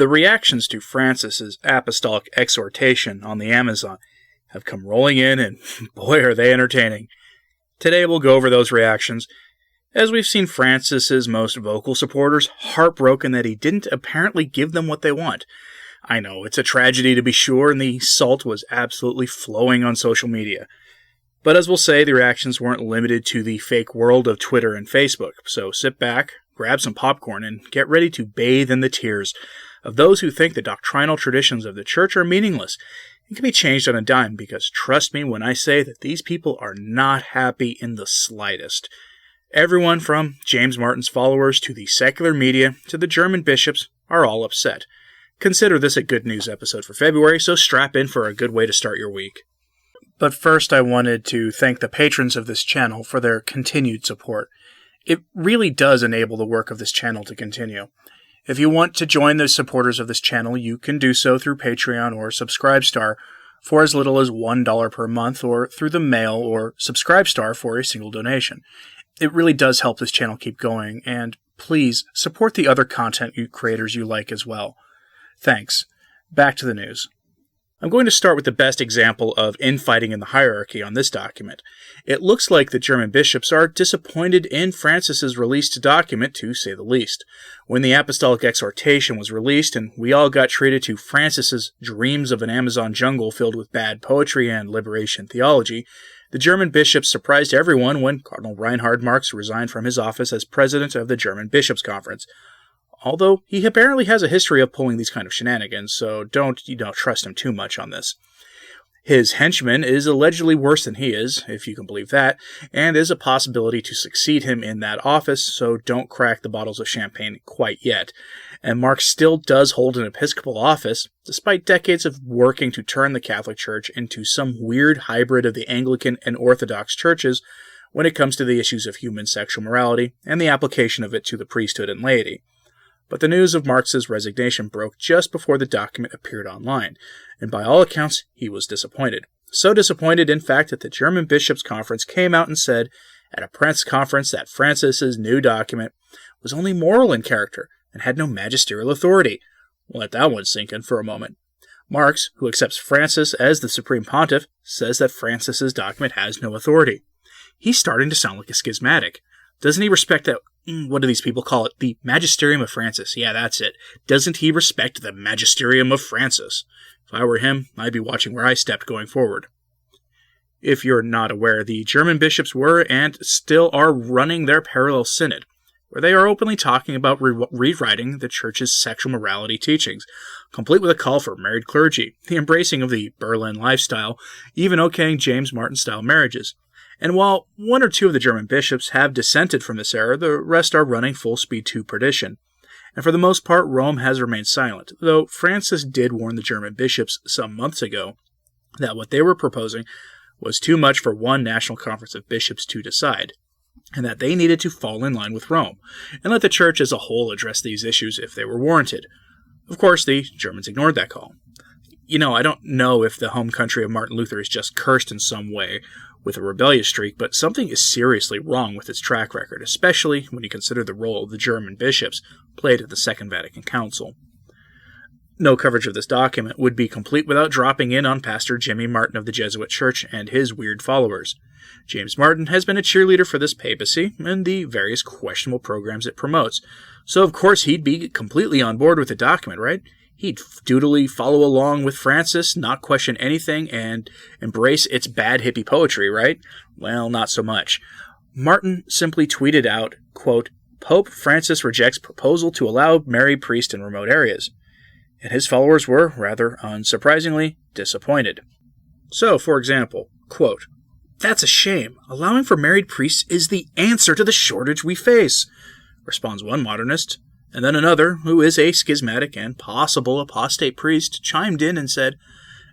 The reactions to Francis's apostolic exhortation on the Amazon have come rolling in, and boy are they entertaining. Today we'll go over those reactions, as we've seen Francis's most vocal supporters heartbroken that he didn't apparently give them what they want. I know, it's a tragedy to be sure, and the salt was absolutely flowing on social media. But as we'll say, the reactions weren't limited to the fake world of Twitter and Facebook, so sit back, grab some popcorn, and get ready to bathe in the tears of those who think the doctrinal traditions of the church are meaningless and can be changed on a dime, because trust me when I say that these people are not happy in the slightest. Everyone from James Martin's followers to the secular media to the German bishops are all upset. Consider this a good news episode for February, so strap in for a good way to start your week. But first I wanted to thank the patrons of this channel for their continued support. It really does enable the work of this channel to continue. If you want to join the supporters of this channel, you can do so through Patreon or Subscribestar for as little as $1 per month, or through the mail or Subscribestar for a single donation. It really does help this channel keep going, and please support the other content creators you like as well. Thanks. Back to the news. I'm going to start with the best example of infighting in the hierarchy on this document. It looks like the German bishops are disappointed in Francis's released document, to say the least. When the apostolic exhortation was released and we all got treated to Francis's dreams of an Amazon jungle filled with bad poetry and liberation theology, the German bishops surprised everyone when Cardinal Reinhard Marx resigned from his office as president of the German Bishops' Conference. Although he apparently has a history of pulling these kind of shenanigans, so don't trust him too much on this. His henchman is allegedly worse than he is, if you can believe that, and is a possibility to succeed him in that office, so don't crack the bottles of champagne quite yet. And Marx still does hold an episcopal office, despite decades of working to turn the Catholic Church into some weird hybrid of the Anglican and Orthodox churches when it comes to the issues of human sexual morality and the application of it to the priesthood and laity. But the news of Marx's resignation broke just before the document appeared online, and by all accounts, he was disappointed. So disappointed, in fact, that the German Bishops' Conference came out and said at a press conference that Francis's new document was only moral in character and had no magisterial authority. We'll let that one sink in for a moment. Marx, who accepts Francis as the Supreme Pontiff, says that Francis's document has no authority. He's starting to sound like a schismatic. Doesn't he respect that? What do these people call it? The Magisterium of Francis. Yeah, that's it. Doesn't he respect the Magisterium of Francis? If I were him, I'd be watching where I stepped going forward. If you're not aware, the German bishops were and still are running their parallel synod, where they are openly talking about rewriting the Church's sexual morality teachings, complete with a call for married clergy, the embracing of the Berlin lifestyle, even okaying James Martin-style marriages. And while one or two of the German bishops have dissented from this error, the rest are running full speed to perdition. And for the most part, Rome has remained silent, though Francis did warn the German bishops some months ago that what they were proposing was too much for one national conference of bishops to decide, and that they needed to fall in line with Rome, and let the Church as a whole address these issues if they were warranted. Of course, the Germans ignored that call. I don't know if the home country of Martin Luther is just cursed in some way with a rebellious streak, but something is seriously wrong with its track record, especially when you consider the role the German bishops played at the Second Vatican Council. No coverage of this document would be complete without dropping in on Pastor Jimmy Martin of the Jesuit Church and his weird followers. James Martin has been a cheerleader for this papacy and the various questionable programs it promotes, so of course he'd be completely on board with the document, right? He'd dutifully follow along with Francis, not question anything, and embrace its bad hippie poetry, right? Well, not so much. Martin simply tweeted out, quote, "Pope Francis rejects proposal to allow married priests in remote areas." And his followers were, rather unsurprisingly, disappointed. So, for example, quote, "That's a shame. Allowing for married priests is the answer to the shortage we face," responds one modernist. And then another, who is a schismatic and possible apostate priest, chimed in and said,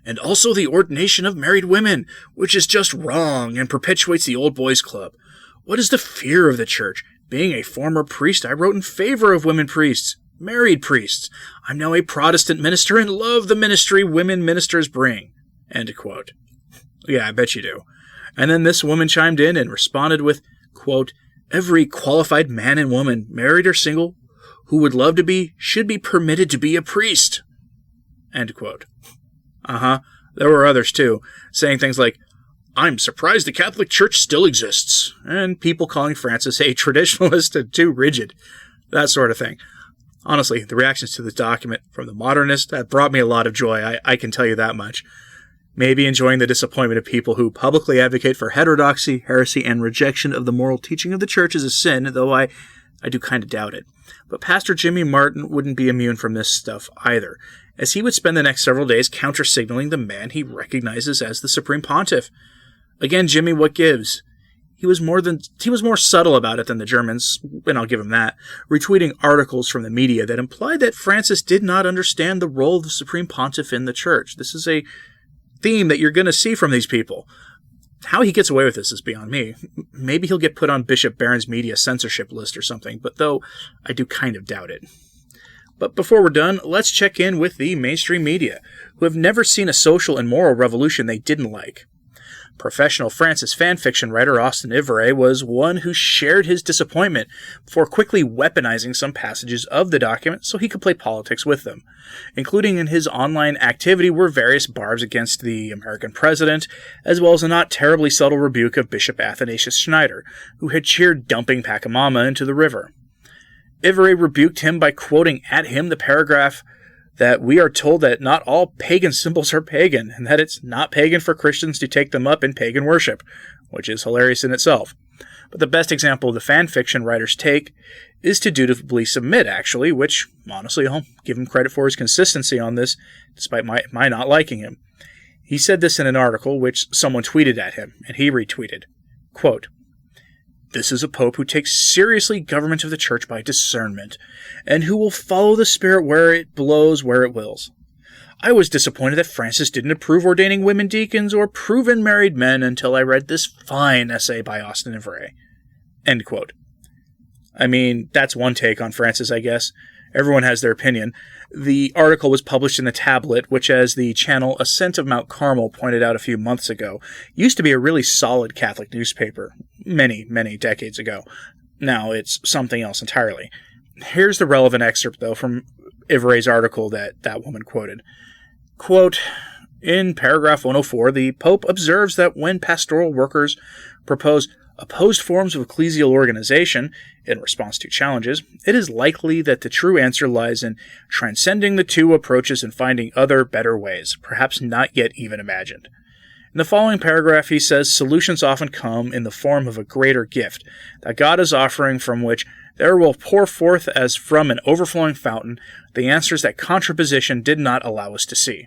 "And also the ordination of married women, which is just wrong and perpetuates the old boys club. What is the fear of the Church? Being a former priest, I wrote in favor of women priests, married priests. I'm now a Protestant minister and love the ministry women ministers bring." End quote. Yeah, I bet you do. And then this woman chimed in and responded with, quote, "Every qualified man and woman, married or single, who would love to be should be permitted to be a priest. End quote. There were others too, saying things like, I'm surprised the Catholic Church still exists, and people calling Francis a traditionalist and too rigid, that sort of thing. Honestly, the reactions to this document from the modernists have brought me a lot of joy, I can tell you that much. Maybe enjoying the disappointment of people who publicly advocate for heterodoxy, heresy, and rejection of the moral teaching of the Church as a sin, though I do kind of doubt it. But Pastor Jimmy Martin wouldn't be immune from this stuff either, as he would spend the next several days counter-signaling the man he recognizes as the Supreme Pontiff. Again, Jimmy, what gives? He was more subtle about it than the Germans, and I'll give him that, retweeting articles from the media that implied that Francis did not understand the role of the Supreme Pontiff in the Church. This is a theme that you're going to see from these people. How he gets away with this is beyond me. Maybe he'll get put on Bishop Barron's media censorship list or something, but though I do kind of doubt it. But before we're done, let's check in with the mainstream media, who have never seen a social and moral revolution they didn't like. Professional Francis fanfiction writer Austin Ivere was one who shared his disappointment before quickly weaponizing some passages of the document so he could play politics with them. Including in his online activity were various barbs against the American president, as well as a not terribly subtle rebuke of Bishop Athanasius Schneider, who had cheered dumping Pachamama into the river. Ivere rebuked him by quoting at him the paragraph that we are told that not all pagan symbols are pagan, and that it's not pagan for Christians to take them up in pagan worship, which is hilarious in itself. But the best example of the fanfiction writer's take is to dutifully submit, actually, which, honestly, I'll give him credit for his consistency on this, despite my not liking him. He said this in an article which someone tweeted at him, and he retweeted, quote, "This is a pope who takes seriously government of the Church by discernment, and who will follow the Spirit where it blows, where it wills. I was disappointed that Francis didn't approve ordaining women deacons or proven married men until I read this fine essay by Austin Ivere." End quote. I mean, that's one take on Francis, I guess. Everyone has their opinion. The article was published in the Tablet, which, as the channel Ascent of Mount Carmel pointed out a few months ago, used to be a really solid Catholic newspaper many, many decades ago. Now it's something else entirely. Here's the relevant excerpt, though, from Ivere's article that woman quoted. Quote, in paragraph 104, the Pope observes that when pastoral workers propose opposed forms of ecclesial organization in response to challenges, it is likely that the true answer lies in transcending the two approaches and finding other, better ways, perhaps not yet even imagined. In the following paragraph, he says solutions often come in the form of a greater gift that God is offering, from which there will pour forth as from an overflowing fountain the answers that contraposition did not allow us to see.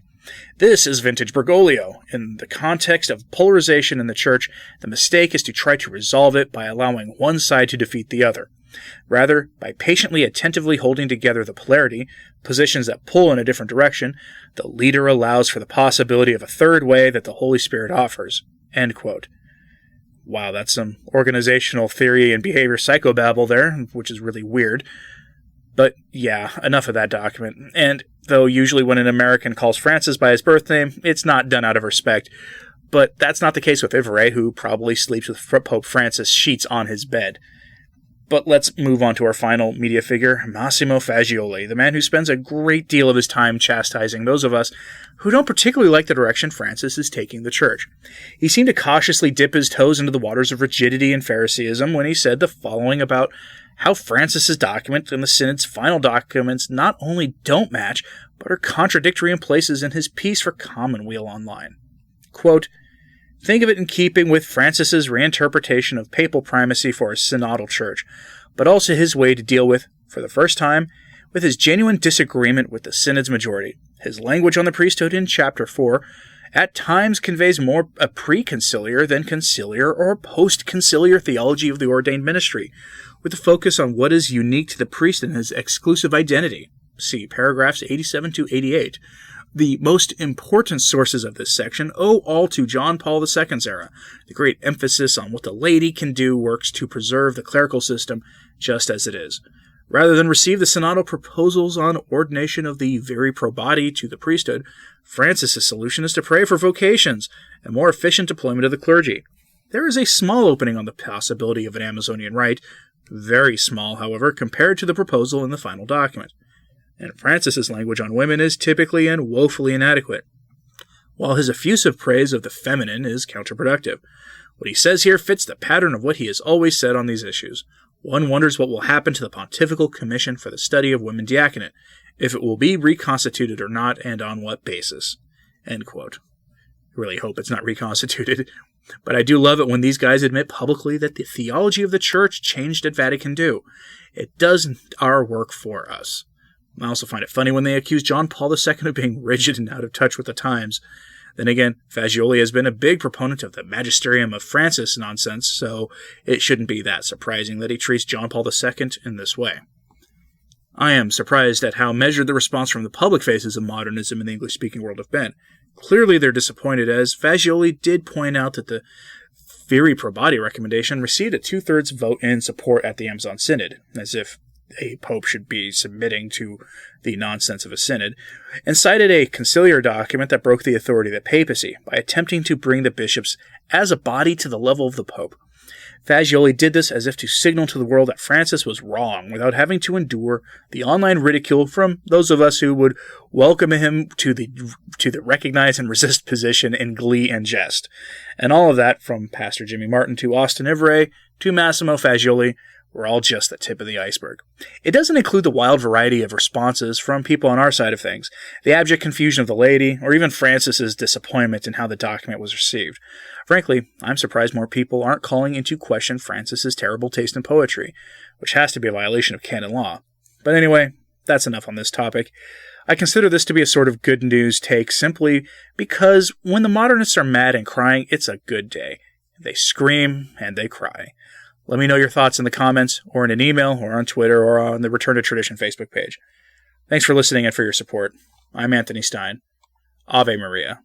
This is vintage Bergoglio. In the context of polarization in the Church, the mistake is to try to resolve it by allowing one side to defeat the other. Rather, by patiently, attentively holding together the polarity, positions that pull in a different direction, the leader allows for the possibility of a third way that the Holy Spirit offers. End quote. Wow, that's some organizational theory and behavior psychobabble there, which is really weird. But yeah, enough of that document. And though usually when an American calls Francis by his birth name, it's not done out of respect. But that's not the case with Ivere, who probably sleeps with Pope Francis sheets on his bed. But let's move on to our final media figure, Massimo Fagioli, the man who spends a great deal of his time chastising those of us who don't particularly like the direction Francis is taking the Church. He seemed to cautiously dip his toes into the waters of rigidity and Phariseeism when he said the following about how Francis's document and the Synod's final documents not only don't match, but are contradictory in places in his piece for Commonweal Online. Quote, think of it in keeping with Francis's reinterpretation of papal primacy for a synodal church, but also his way to deal with, for the first time, with his genuine disagreement with the Synod's majority. His language on the priesthood in Chapter 4 at times conveys more a pre-conciliar than conciliar or post-conciliar theology of the ordained ministry, with a focus on what is unique to the priest and his exclusive identity. See paragraphs 87 to 88. The most important sources of this section owe all to John Paul II's era. The great emphasis on what the laity can do works to preserve the clerical system just as it is. Rather than receive the synodal proposals on ordination of the viri probati to the priesthood, Francis's solution is to pray for vocations and more efficient deployment of the clergy. There is a small opening on the possibility of an Amazonian rite, Very small, however, compared to the proposal in the final document. And Francis's language on women is typically and woefully inadequate, while his effusive praise of the feminine is counterproductive. What he says here fits the pattern of what he has always said on these issues. One wonders what will happen to the Pontifical Commission for the Study of Women Diaconate, if it will be reconstituted or not, and on what basis. End quote. I really hope it's not reconstituted. But I do love it when these guys admit publicly that the theology of the Church changed at Vatican II. It does our work for us. I also find it funny when they accuse John Paul II of being rigid and out of touch with the times. Then again, Fagioli has been a big proponent of the Magisterium of Francis nonsense, so it shouldn't be that surprising that he treats John Paul II in this way. I am surprised at how measured the response from the public faces of modernism in the English-speaking world have been. Clearly they're disappointed, as Fagioli did point out that the Viri Probati recommendation received a 2/3 vote in support at the Amazon Synod, as if a pope should be submitting to the nonsense of a synod, and cited a conciliar document that broke the authority of the papacy by attempting to bring the bishops as a body to the level of the pope. Fagioli did this as if to signal to the world that Francis was wrong, without having to endure the online ridicule from those of us who would welcome him to the recognize and resist position in glee and jest. And all of that, from Pastor Jimmy Martin to Austin Ivray to Massimo Fagioli, were all just the tip of the iceberg. It doesn't include the wild variety of responses from people on our side of things, the abject confusion of the laity, or even Francis's disappointment in how the document was received. Frankly, I'm surprised more people aren't calling into question Francis's terrible taste in poetry, which has to be a violation of canon law. But anyway, that's enough on this topic. I consider this to be a sort of good news take simply because when the modernists are mad and crying, it's a good day. They scream and they cry. Let me know your thoughts in the comments, or in an email, or on Twitter, or on the Return to Tradition Facebook page. Thanks for listening and for your support. I'm Anthony Stine. Ave Maria.